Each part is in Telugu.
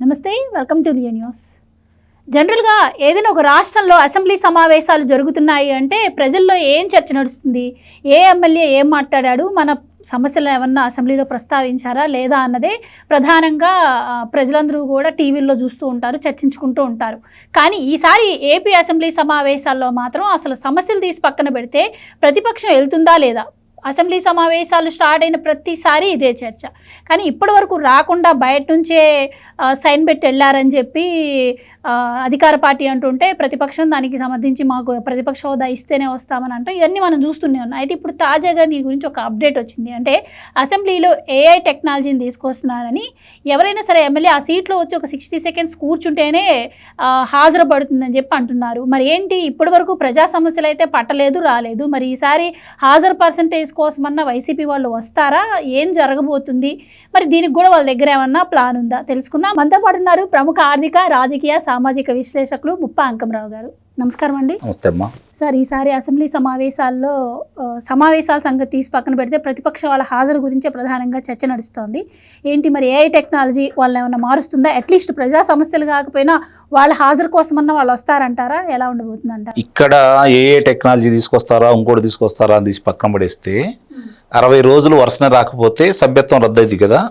నమస్తే, వెల్కమ్ టు లియో న్యూస్. జనరల్గా ఏదైనా ఒక రాష్ట్రంలో అసెంబ్లీ సమావేశాలు జరుగుతున్నాయి అంటే ప్రజల్లో ఏం చర్చ నడుస్తుంది, ఏ ఎమ్మెల్యే ఏం మాట్లాడాడు, మన సమస్యలు ఏమన్నా అసెంబ్లీలో ప్రస్తావించారా లేదా అన్నదే ప్రధానంగా ప్రజలందరూ కూడా టీవీల్లో చూస్తూ ఉంటారు, చర్చించుకుంటూ ఉంటారు. కానీ ఈసారి ఏపీ అసెంబ్లీ సమావేశాల్లో మాత్రం అసలు సమస్యలు తీసి పక్కన పెడితే ప్రతిపక్షం వెళ్తుందా లేదా, అసెంబ్లీ సమావేశాలు స్టార్ట్ అయిన ప్రతిసారి ఇదే చర్చ. కానీ ఇప్పటి వరకు రాకుండా బయట నుంచే సైన్ పెట్టి వెళ్ళారని చెప్పి అధికార పార్టీ అంటుంటే ప్రతిపక్షం దానికి సమర్థించి మాకు ప్రతిపక్ష హోదా ఇస్తేనే వస్తామని అంటాం. ఇవన్నీ మనం చూస్తూనే ఉన్నాం. అయితే ఇప్పుడు తాజాగా దీని గురించి ఒక అప్డేట్ వచ్చింది. అంటే అసెంబ్లీలో ఏఐ టెక్నాలజీని తీసుకొస్తున్నారని, ఎవరైనా సరే ఎమ్మెల్యే ఆ సీట్లో వచ్చి ఒక 60 సెకండ్స్ కూర్చుంటేనే హాజరుపడుతుందని చెప్పి అంటున్నారు. మరి ఏంటి, ఇప్పటి వరకు ప్రజా సమస్యలు అయితే పట్టలేదు, రాలేదు. మరి ఈసారి హాజరు పర్సంటేజ్ కోసమన్నా వైసీపీ వాళ్ళు వస్తారా, ఏం జరగబోతుంది, మరి దీనికి కూడా వాళ్ళ దగ్గర ఏమన్నా ప్లాన్ ఉందా తెలుసుకుందాం. మనతో పాటు ఉన్నారు ప్రముఖ ఆర్థిక, రాజకీయ, సామాజిక విశ్లేషకులు ముప్పా అంకమరావు గారు. నమస్కారం అండి. నమస్తే అమ్మా. సార్, ఈసారి అసెంబ్లీ సమావేశాల సంగతి తీసి పక్కన పెడితే ప్రతిపక్ష వాళ్ళ హాజరు గురించే ప్రధానంగా చర్చ నడుస్తోంది. ఏంటి మరి ఏఐ టెక్నాలజీ వాళ్ళని ఏమన్నా మారుస్తుందా? అట్లీస్ట్ ప్రజా సమస్యలు కాకపోయినా వాళ్ళ హాజరు కోసమన్నా వాళ్ళు వస్తారంటారా? ఎలా ఉండబోతుందంట? ఇక్కడ ఏఐ టెక్నాలజీ తీసుకొస్తారా, ఇంకోటి తీసుకొస్తారా అని తీసి పక్కన పడేస్తే 60 రోజులు వరుసనే రాకపోతే సభ్యత్వం రద్దయిది కదా.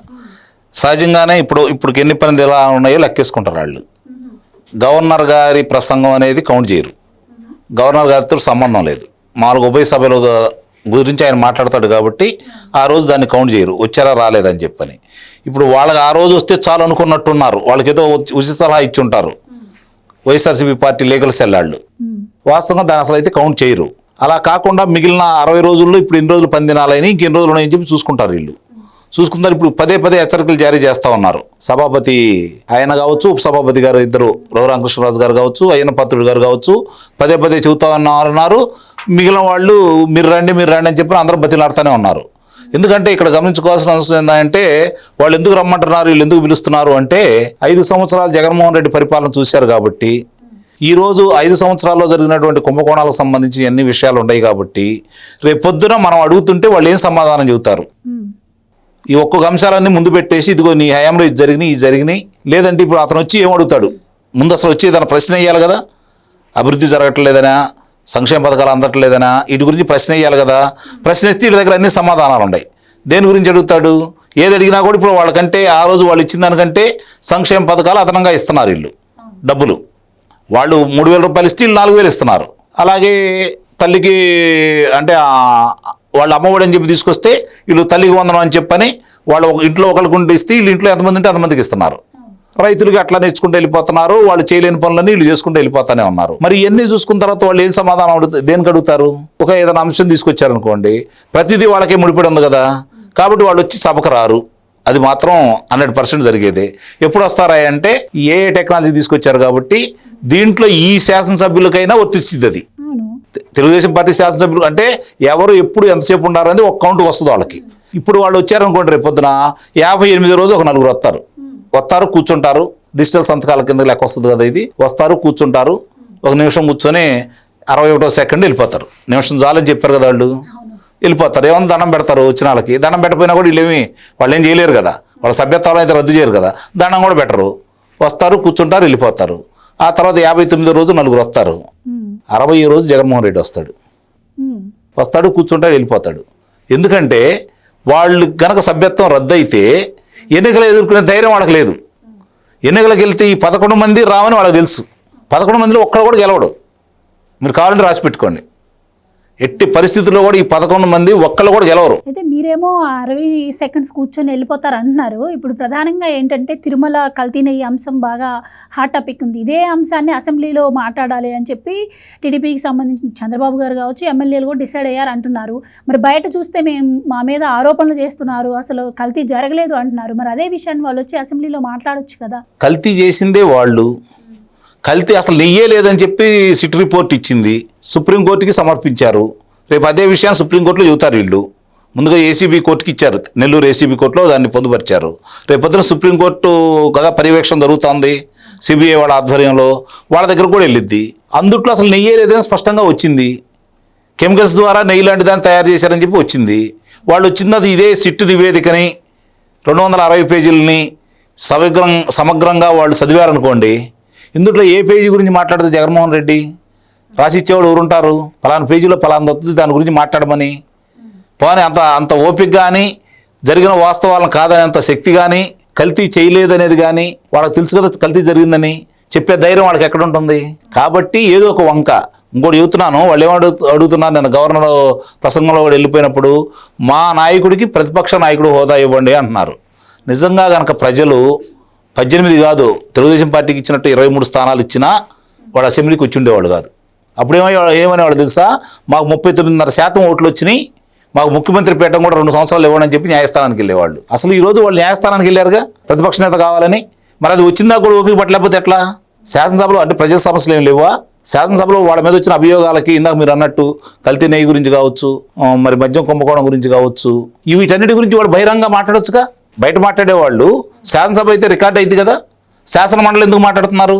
సహజంగానే ఇప్పుడు ఎన్ని పనులు ఎలా ఉన్నాయో లెక్కేసుకుంటారు వాళ్ళు. గవర్నర్ గారి ప్రసంగం అనేది కౌంట్ చేయరు, గవర్నర్ గారితో సంబంధం లేదు. మామూలుగా ఉభయ సభల గురించి ఆయన మాట్లాడతాడు కాబట్టి ఆ రోజు దాన్ని కౌంట్ చేయరు, వచ్చారా రాలేదని చెప్పని. ఇప్పుడు వాళ్ళకి ఆ రోజు వస్తే చాలు అనుకున్నట్టున్నారు, వాళ్ళకి ఏదో ఉచిత సలహా ఇచ్చి ఉంటారు వైఎస్ఆర్సీపీ పార్టీ లీగల్ సెల్ వాళ్ళు. వాస్తవంగా దాన్ని అసలు అయితే కౌంట్ చేయరు. అలా కాకుండా మిగిలిన 60 రోజుల్లో ఇప్పుడు ఎన్ని రోజులు పందినాలని, ఇంకెన్ని రోజులు ఉన్నాయని చెప్పి చూసుకుంటారు వీళ్ళు. చూసుకుంటారు. ఇప్పుడు పదే హెచ్చరికలు జారీ చేస్తూ ఉన్నారు. సభాపతి ఆయన కావచ్చు, ఉపసభాపతి గారు ఇద్దరు రఘురామకృష్ణరాజు గారు కావచ్చు, అయ్యన్న పాత్రుడు గారు కావచ్చు, పదే చెబుతా ఉన్నారు. మిగిలిన వాళ్ళు మీరు రండి అని చెప్పి అందరూ బతిలాడుతూనే ఉన్నారు. ఎందుకంటే ఇక్కడ గమనించుకోవాల్సిన అవసరం ఏంటంటే వాళ్ళు ఎందుకు రమ్మంటున్నారు, వీళ్ళు ఎందుకు పిలుస్తున్నారు అంటే 5 సంవత్సరాలు జగన్మోహన్ రెడ్డి పరిపాలన చూశారు కాబట్టి, ఈరోజు 5 సంవత్సరాల్లో జరిగినటువంటి కుంభకోణాలకు సంబంధించి ఎన్ని విషయాలు ఉన్నాయి కాబట్టి రేపు పొద్దున మనం అడుగుతుంటే వాళ్ళు ఏం సమాధానం చెబుతారు. ఈ ఒక్కొక్క అంశాలన్నీ ముందు పెట్టేసి ఇదిగో నీ హయాంలో ఇది జరిగినాయి లేదంటే ఇప్పుడు అతను వచ్చి ఏం అడుగుతాడు, ముందు అసలు వచ్చి తన ప్రశ్న వేయాలి కదా. అభివృద్ధి జరగట్లేదనా, సంక్షేమ పథకాలు అందట్లేదనా, వీటి గురించి ప్రశ్న వేయాలి కదా. ప్రశ్న ఇస్తే వీళ్ళ దగ్గర అన్ని సమాధానాలు ఉన్నాయి. దేని గురించి అడుగుతాడు? ఏది అడిగినా కూడా ఇప్పుడు వాళ్ళకంటే ఆ రోజు వాళ్ళు ఇచ్చిన దానికంటే సంక్షేమ పథకాలు అదనంగా ఇస్తున్నారు వీళ్ళు. డబ్బులు వాళ్ళు 3,000 రూపాయలు ఇస్తే వీళ్ళు 4,000 ఇస్తున్నారు. అలాగే తల్లికి అంటే వాళ్ళు అమ్మఒడి అని చెప్పి తీసుకొస్తే వీళ్ళు తల్లికి వందనం అని చెప్పని వాళ్ళు ఇంట్లో ఒకరికి ఇస్తే వీళ్ళు ఇంట్లో ఎంతమంది ఉంటే అంతమందికి ఇస్తున్నారు. రైతులకి అట్లా నేర్చుకుంటూ వెళ్ళిపోతున్నారు. వాళ్ళు చేయలేని పనులన్నీ వీళ్ళు చేసుకుంటూ వెళ్ళిపోతానే ఉన్నారు. మరి ఇవన్నీ చూసుకున్న తర్వాత వాళ్ళు ఏం సమాధానం అడుగుతారు, దేనికి అడుగుతారు? ఒక ఏదైనా అంశం తీసుకొచ్చారనుకోండి, ప్రతిదీ వాళ్ళకే ముడిపడి ఉంది కదా, కాబట్టి వాళ్ళు వచ్చి సభకు రారు. అది మాత్రం 100% జరిగేదే. ఎప్పుడు వస్తారా అంటే ఏ టెక్నాలజీ తీసుకొచ్చారు కాబట్టి దీంట్లో ఈ శాసనసభ్యులకైనా వర్తిస్తుంది. అది తెలుగుదేశం పార్టీ శాసనసభ్యులు అంటే ఎవరు ఎప్పుడు ఎంతసేపు ఉన్నారనేది ఒక కౌంట్ వస్తుంది వాళ్ళకి. ఇప్పుడు వాళ్ళు వచ్చారనుకోండి, రేపు పొద్దున 58 రోజు ఒక 4 వస్తారు కూర్చుంటారు. డిజిటల్ సంతకాల కింద లెక్క వస్తుంది కదా, ఇది వస్తారు కూర్చుంటారు, 1 నిమిషం కూర్చొని 61వ సెకండ్ వెళ్ళిపోతారు. నిమిషం చాలని చెప్పారు కదా వాళ్ళు, వెళ్ళిపోతారు. ఏమన్నా దండం పెడతారు. వచ్చిన వాళ్ళకి దండం పెట్టకపోయినా కూడా వాళ్ళు ఏం చేయలేరు కదా, వాళ్ళ సభ్యత్వాలు అయితే రద్దు చేయరు కదా, దండం కూడా పెట్టరు. వస్తారు కూర్చుంటారు వెళ్ళిపోతారు. ఆ తర్వాత 59వ రోజు 4 వస్తారు. 60వ రోజు జగన్మోహన్ రెడ్డి వస్తాడు కూర్చుంటాడు వెళ్ళిపోతాడు. ఎందుకంటే వాళ్ళు గనక సభ్యత్వం రద్దు అయితే ఎన్నికలు ఎదుర్కొనే ధైర్యం వాళ్ళకి లేదు. ఎన్నికలకు వెళ్తే ఈ 11 మంది రావని వాళ్ళకి తెలుసు. 11 మందిలో ఒక్కడు కూడా గెలవడు. మీరు కావాలంటే రాసి పెట్టుకోండి. ఎట్టి పరిస్థితుల్లో కూడా ఈ 11 మంది ఒక్కళ్ళు కూడా గెలవరు. అయితే మీరేమో 60 సెకండ్స్ కూర్చొని వెళ్ళిపోతారు అంటున్నారు. ఇప్పుడు ప్రధానంగా ఏంటంటే తిరుమల కల్తీ నెయ్యి అంశం బాగా హాట్ టాపిక్ ఉంది. ఇదే అంశాన్ని అసెంబ్లీలో మాట్లాడాలి అని చెప్పి టీడీపీకి సంబంధించిన చంద్రబాబు గారు కావచ్చు, ఎమ్మెల్యేలు కూడా డిసైడ్ అయ్యారు అంటున్నారు. మరి బయట చూస్తే మా మీద ఆరోపణలు చేస్తున్నారు, అసలు కల్తీ జరగలేదు అంటున్నారు. మరి అదే విషయాన్ని వాళ్ళు వచ్చి అసెంబ్లీలో మాట్లాడొచ్చు కదా. కల్తీ చేసిందే వాళ్ళు, కల్తీ అసలు నెయ్యే లేదని చెప్పి సిట్ రిపోర్ట్ ఇచ్చింది, సుప్రీంకోర్టుకి సమర్పించారు. రేపు అదే విషయాన్ని సుప్రీంకోర్టులో చెబుతారు వీళ్ళు. ముందుగా ఏసీబీ కోర్టుకి ఇచ్చారు, నెల్లూరు ఏసీబీ కోర్టులో దాన్ని పొందుపరిచారు. రేపు పొద్దున సుప్రీంకోర్టు కదా పర్యవేక్షణ జరుగుతుంది సిబిఐ వాళ్ళ ఆధ్వర్యంలో, వాళ్ళ దగ్గర కూడా వెళ్ళిద్ది. అందుట్లో అసలు నెయ్యే లేదని స్పష్టంగా వచ్చింది. కెమికల్స్ ద్వారా నెయ్యి లాంటి దాన్ని తయారు చేశారని చెప్పి వచ్చింది. వాళ్ళు వచ్చినది ఇదే సిట్ నివేదికని 260 పేజీలని సమగ్రంగా వాళ్ళు చదివారనుకోండి, ఇందులో ఏ పేజీ గురించి మాట్లాడితే జగన్మోహన్ రెడ్డి రాసిచ్చేవాడు ఎవరుంటారు? పలానా పేజీలో పలానా వస్తుంది, దాని గురించి మాట్లాడమని. పోనీ అంత ఓపిక కానీ, జరిగిన వాస్తవాలను కాదనేంత శక్తి కానీ, కల్తీ చేయలేదనేది కానీ వాళ్ళకి తెలుసు కదా కల్తీ జరిగిందని చెప్పే ధైర్యం వాళ్ళకి ఎక్కడ ఉంటుంది? కాబట్టి ఏదో ఒక వంక. ఇంకోటి చెబుతున్నాను, వాళ్ళు అడుగుతున్నారు, నేను గవర్నర్ ప్రసంగంలో కూడా వెళ్ళిపోయినప్పుడు మా నాయకుడికి ప్రతిపక్ష నాయకుడు హోదా ఇవ్వండి అంటున్నారు. నిజంగా కనుక ప్రజలు 18 కాదు, తెలుగుదేశం పార్టీకి ఇచ్చినట్టు 23 స్థానాలు ఇచ్చినా వాడు అసెంబ్లీకి వచ్చి ఉండేవాడు కాదు. ఏమనేవాడు తెలుసా? మాకు 39.5% ఓట్లు వచ్చినాయి, మాకు ముఖ్యమంత్రి పీఠం కూడా 2 సంవత్సరాలు ఇవ్వండి అని చెప్పి న్యాయస్థానానికి వెళ్ళేవాళ్ళు. అసలు ఈరోజు వాళ్ళు న్యాయస్థానానికి వెళ్ళారుగా ప్రతిపక్ష నేత కావాలని. మరి అది వచ్చిందా కూడా ఓపిక పట్టలేకపోతే ఎట్లా? శాసనసభలో అంటే ప్రజల సమస్యలు ఏం లేవా? శాసనసభలో వాళ్ళ మీద వచ్చిన అభియోగాలకి ఇందాక మీరు అన్నట్టు కల్తీ నెయ్యి గురించి కావచ్చు, మరి మద్యం కుంభకోణం గురించి కావచ్చు, వీటన్నిటి గురించి వాడు బహిరంగ మాట్లాడొచ్చుగా. బయట మాట్లాడేవాళ్ళు శాసనసభ అయితే రికార్డ్ అయింది కదా. శాసనమండలి ఎందుకు మాట్లాడుతున్నారు?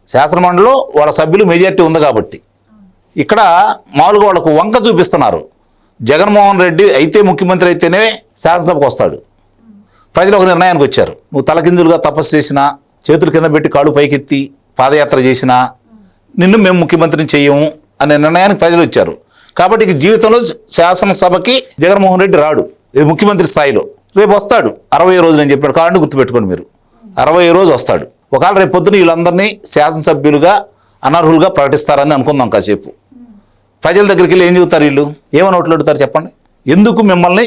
శాసనమండలిలో వాళ్ళ సభ్యులు మెజారిటీ ఉంది కాబట్టి. ఇక్కడ మామూలుగా వాళ్ళకు వంక చూపిస్తున్నారు. జగన్మోహన్ రెడ్డి అయితే ముఖ్యమంత్రి అయితేనే శాసనసభకు వస్తాడు. ప్రజలు ఒక నిర్ణయానికి వచ్చారు, నువ్వు తలకిందులుగా తపస్సు చేసినా, చేతులు కింద పెట్టి కాళ్ళు పైకెత్తి పాదయాత్ర చేసినా నిన్ను మేము ముఖ్యమంత్రిని చెయ్యము అనే నిర్ణయానికి ప్రజలు వచ్చారు. కాబట్టి ఇక జీవితంలో శాసనసభకి జగన్మోహన్ రెడ్డి రాడు, ఇది ముఖ్యమంత్రి స్థాయిలో. రేపు వస్తాడు 60 రోజులు అని చెప్పాడు. కావాలంటే గుర్తుపెట్టుకోండి మీరు, 60 రోజు వస్తాడు. ఒకవేళ రేపు పొద్దున వీళ్ళందరినీ శాసనసభ్యులుగా అనర్హులుగా ప్రకటిస్తారని అనుకుందాం కాసేపు. ప్రజల దగ్గరికి వెళ్ళి ఏం చెబుతారు వీళ్ళు? ఏమని ఓట్లాడుతారు చెప్పండి? ఎందుకు మిమ్మల్ని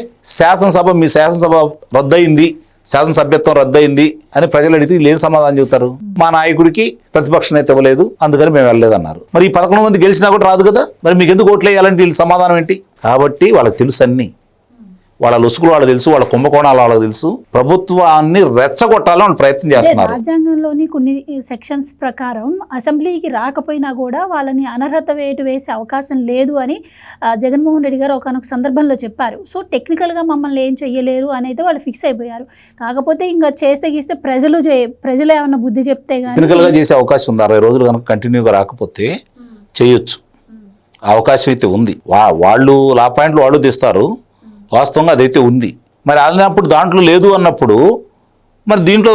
మీ శాసనసభ రద్దయింది, శాసనసభ్యత్వం రద్దయింది అని ప్రజలు అడిగితే వీళ్ళు ఏం సమాధానం చెబుతారు? మా నాయకుడికి ప్రతిపక్ష నేత ఇవ్వలేదు, అందుకని మేము వెళ్ళలేదన్నారు. మరి ఈ 11 మంది గెలిచినా కూడా రాదు కదా, మరి మీకు ఎందుకు ఓట్లు వేయాలంటే వీళ్ళు సమాధానం ఏంటి? కాబట్టి వాళ్ళకి తెలుసు అన్నీ, వాళ్ళ లొసుకులు వాళ్ళకి తెలుసు, వాళ్ళ కుంభకోణాలు వాళ్ళకి తెలుసు. ప్రభుత్వాన్ని రెచ్చగొట్టాలని వాళ్ళు ప్రయత్నం చేస్తున్నారు. రాజ్యాంగంలోని కొన్ని సెక్షన్స్ ప్రకారం అసెంబ్లీకి రాకపోయినా కూడా వాళ్ళని అనర్హత వేటు వేసే అవకాశం లేదు అని జగన్మోహన్ రెడ్డి గారు ఒకనొక సందర్భంలో చెప్పారు. సో టెక్నికల్గా మమ్మల్ని ఏం చెయ్యలేరు అనేది వాళ్ళు ఫిక్స్ అయిపోయారు. కాకపోతే ఇంకా చేస్తే గీస్తే ప్రజలు ఏమన్నా బుద్ధి చెప్తే కానీ టెక్నికల్గా చేసే అవకాశం ఉంది. 60 రోజులు కనుక కంటిన్యూగా రాకపోతే చేయొచ్చు, అవకాశం అయితే ఉంది. వాళ్ళు లా పాయింట్లు వాళ్ళు తీస్తారు, వాస్తవంగా అదైతే ఉంది. మరి అన్నప్పుడు దాంట్లో లేదు అన్నప్పుడు మరి దీంట్లో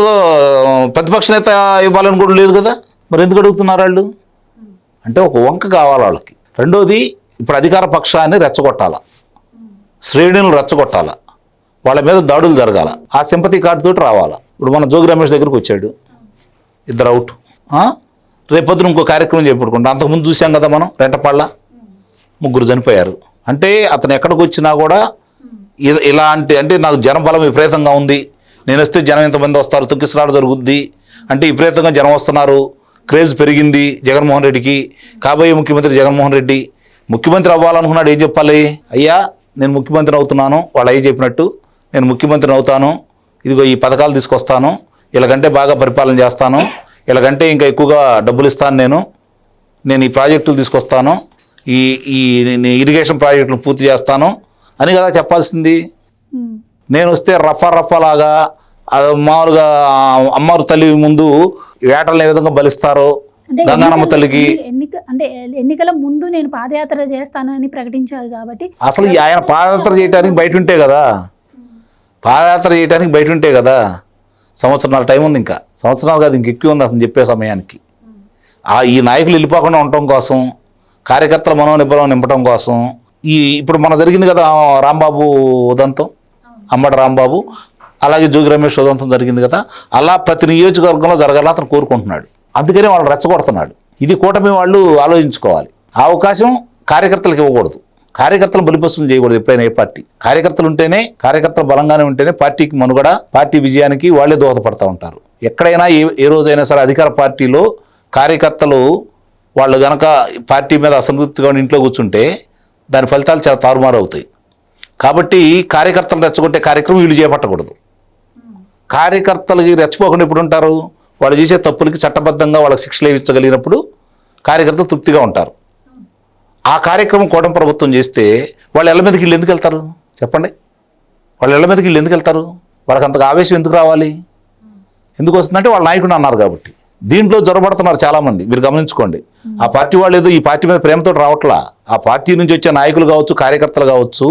ప్రతిపక్ష నేత ఇవ్వాలని కూడా లేదు కదా, మరి ఎందుకు అడుగుతున్నారు వాళ్ళు? అంటే ఒక వంక కావాలి వాళ్ళకి. రెండోది, ఇప్పుడు అధికార పక్షాన్ని రెచ్చగొట్టాల, శ్రేణులను రెచ్చగొట్టాల, వాళ్ళ మీద దాడులు జరగాల, ఆ సింపతి కార్డుతో రావాలా. ఇప్పుడు మన జోగి రమేష్ దగ్గరికి వచ్చాడు, 2 అవుట్. రేపొద్దున ఇంకో కార్యక్రమం చేపట్టుకుంటాం. అంతకుముందు చూసాం కదా మనం రెంటపాళ్ళ 3 చనిపోయారు. అంటే అతను ఎక్కడికి వచ్చినా కూడా ఇలాంటి, అంటే నాకు జనబలం విపరీతంగా ఉంది, నేను వస్తే జనం ఎంతమంది వస్తారు, తొక్కిసలాట జరుగుద్ది, అంటే విపరీతంగా జనం వస్తున్నారు, క్రేజ్ పెరిగింది జగన్మోహన్ రెడ్డికి, కాబోయే ముఖ్యమంత్రి జగన్మోహన్ రెడ్డి. ముఖ్యమంత్రి అవ్వాలనుకున్నాడు, ఏం చెప్పాలి? అయ్యా నేను ముఖ్యమంత్రిని అవుతున్నాను, వాళ్ళు అయ్యి చెప్పినట్టు నేను ముఖ్యమంత్రిని అవుతాను, ఇదిగో ఈ పథకాలు తీసుకొస్తాను, వీళ్ళకంటే బాగా పరిపాలన చేస్తాను, వీళ్ళకంటే ఇంకా ఎక్కువగా డబ్బులు ఇస్తాను, నేను ఈ ప్రాజెక్టులు తీసుకొస్తాను, ఈ ఇరిగేషన్ ప్రాజెక్టులు పూర్తి చేస్తాను అని కదా చెప్పాల్సింది. నేను వస్తే రఫా లాగా మామూలుగా అమ్మవారు తల్లి ముందు వేటలు ఏ విధంగా బలిస్తారో గంగానమ్మ తల్లికి ఎన్నికల ముందు నేను పాదయాత్ర చేస్తాను అని ప్రకటించారు. కాబట్టి అసలు ఆయన పాదయాత్ర చేయడానికి బయట ఉంటే కదా, సంవత్సరాల టైం ఉంది, ఇంకా సంవత్సరాలు కాదు, ఇంక ఎక్కువ ఉంది అతను చెప్పే సమయానికి. ఈ నాయకులు వెళ్ళిపోకుండా ఉండటం కోసం, కార్యకర్తల మనోనిబ్బరం నింపడం కోసం, ఇప్పుడు మన జరిగింది కదా రాంబాబు ఉదంతం, అమ్మడి రాంబాబు, అలాగే జోగి రమేష్ ఉదంతం జరిగింది కదా, అలా ప్రతి నియోజకవర్గంలో జరగాలని అతను కోరుకుంటున్నాడు. అందుకనే వాళ్ళు రెచ్చగొడుతున్నాడు. ఇది కూటమి వాళ్ళు ఆలోచించుకోవాలి. ఆ అవకాశం కార్యకర్తలకు ఇవ్వకూడదు, కార్యకర్తలు బలిపస్తులు చేయకూడదు ఎప్పుడైనా. ఏ పార్టీ కార్యకర్తలు బలంగానే ఉంటేనే పార్టీకి మనుగడ, పార్టీ విజయానికి వాళ్ళే దోహదపడతా ఉంటారు. ఎక్కడైనా ఏ రోజైనా సరే అధికార పార్టీలో కార్యకర్తలు వాళ్ళు గనక పార్టీ మీద అసంతృప్తిగా ఇంట్లో కూర్చుంటే దాని ఫలితాలు చాలా తారుమారు అవుతాయి. కాబట్టి కార్యకర్తలు రెచ్చగొట్టే కార్యక్రమం వీళ్ళు చేపట్టకూడదు. కార్యకర్తలకి రెచ్చపోకుండా ఎప్పుడు ఉంటారు? వాళ్ళు చేసే తప్పులకి చట్టబద్ధంగా వాళ్ళకి శిక్షలు వేయించగలిగినప్పుడు కార్యకర్తలు తృప్తిగా ఉంటారు. ఆ కార్యక్రమం కూటమి ప్రభుత్వం చేస్తే వాళ్ళ ఇళ్ళ మీదకి వీళ్ళు ఎందుకు వెళ్తారు చెప్పండి? వాళ్ళకి అంతగా ఆవేశం ఎందుకు రావాలి? ఎందుకు వస్తుందంటే వాళ్ళ నాయకుడు అన్నారు కాబట్టి. దీంట్లో జొరబడుతున్నారు చాలామంది, మీరు గమనించుకోండి. ఆ పార్టీ వాళ్ళు ఏదో ఈ పార్టీ మీద ప్రేమతో రావట్లా, ఆ పార్టీ నుంచి వచ్చే నాయకులు కావచ్చు, కార్యకర్తలు కావచ్చు,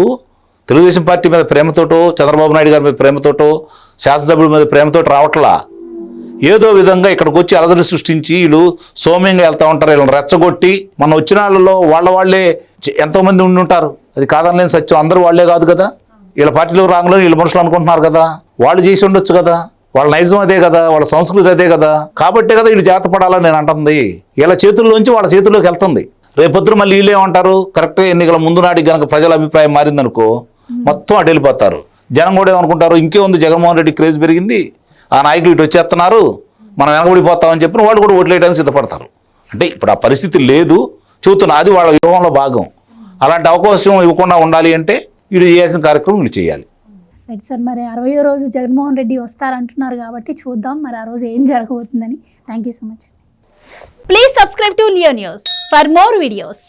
తెలుగుదేశం పార్టీ మీద ప్రేమతోటో చంద్రబాబు నాయుడు గారి మీద ప్రేమతోటో శాసనసభ్యుల మీద ప్రేమతోటి రావట్లా. ఏదో విధంగా ఇక్కడికి వచ్చి అలజడి సృష్టించి వీళ్ళు సౌమ్యంగా వెళ్తూ ఉంటారు. వీళ్ళని రెచ్చగొట్టి మన వచ్చిన వాళ్ళలో వాళ్ళే ఎంతోమంది ఉండి ఉంటారు. అది కాదనలేని సత్యం. అందరూ వాళ్లే కాదు కదా. వీళ్ళ పార్టీలో రాంగులో వీళ్ళ మనుషులు అనుకుంటున్నారు కదా. వాళ్ళు చేసి ఉండొచ్చు కదా. వాళ్ళ నైజం అదే కదా, వాళ్ళ సంస్కృతి అదే కదా. కాబట్టే కదా వీళ్ళు జాగ్రత్త పడాలని నేను అంటుంది. వీళ్ళ చేతుల్లోంచి వాళ్ళ చేతుల్లోకి వెళ్తుంది. రేపొద్దున మళ్ళీ వీళ్ళు ఏమంటారు, కరెక్ట్గా ఎన్నికల ముందు నాటికి కనుక ప్రజల అభిప్రాయం మారిందనుకో మొత్తం అటు వెళ్ళిపోతారు. జనం కూడా ఏమనుకుంటారు, ఇంకే ఉంది జగన్మోహన్ రెడ్డి క్రేజ్ పెరిగింది, ఆ నాయకులు ఇటు వచ్చేస్తున్నారు, మనం వెనకబడిపోతామని చెప్పిన వాళ్ళు కూడా ఓట్లు వేయడానికి సిద్ధపడతారు. అంటే ఇప్పుడు ఆ పరిస్థితి లేదు చెబుతున్నా, అది వాళ్ళ వ్యూహంలో భాగం. అలాంటి అవకాశం ఇవ్వకుండా ఉండాలి అంటే వీళ్ళు చేయాల్సిన కార్యక్రమం వీళ్ళు చేయాలి. రైట్ సార్, మరి 60వ రోజు జగన్మోహన్ రెడ్డి వస్తారంటున్నారు కాబట్టి చూద్దాం మరి ఆ రోజు ఏం జరగబోతుందని. Thank you so much. Please subscribe to Leo News for more videos.